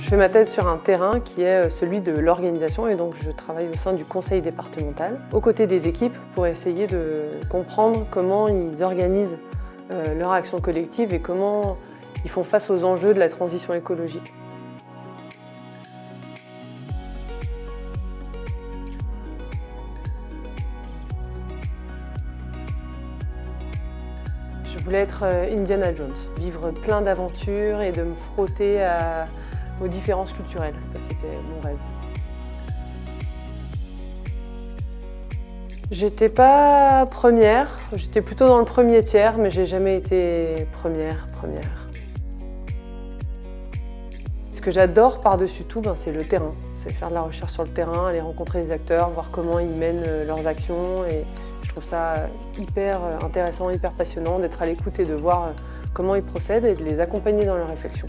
Je fais ma thèse sur un terrain qui est celui de l'organisation et donc je travaille au sein du conseil départemental, aux côtés des équipes pour essayer de comprendre comment ils organisent leur action collective et comment ils font face aux enjeux de la transition écologique. Je voulais être Indiana Jones, vivre plein d'aventures et de me frotter aux différences culturelles. Ça, c'était mon rêve. J'étais pas première, j'étais plutôt dans le premier tiers, mais j'ai jamais été première. Ce que j'adore par-dessus tout, c'est le terrain. C'est faire de la recherche sur le terrain, aller rencontrer les acteurs, voir comment ils mènent leurs actions. Et je trouve ça hyper intéressant, hyper passionnant d'être à l'écoute et de voir comment ils procèdent et de les accompagner dans leurs réflexions.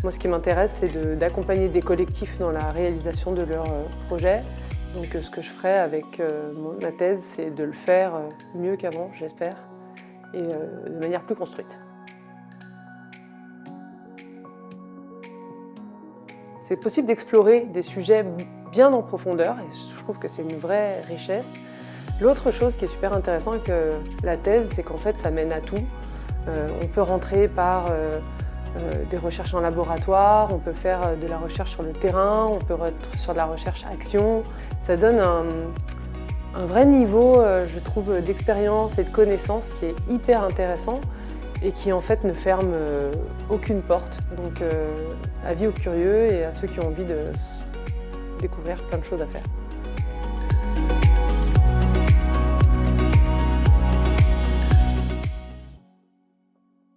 Moi, ce qui m'intéresse, c'est d'accompagner des collectifs dans la réalisation de leurs projets. Donc, ce que je ferai avec ma thèse, c'est de le faire mieux qu'avant, j'espère, et de manière plus construite. C'est possible d'explorer des sujets bien en profondeur, et je trouve que c'est une vraie richesse. L'autre chose qui est super intéressante avec la thèse, c'est qu'en fait, ça mène à tout. On peut rentrer par des recherches en laboratoire, on peut faire de la recherche sur le terrain, on peut être sur de la recherche action. Ça donne un vrai niveau, je trouve, d'expérience et de connaissance qui est hyper intéressant et qui en fait ne ferme aucune porte. Donc avis aux curieux et à ceux qui ont envie de découvrir plein de choses à faire.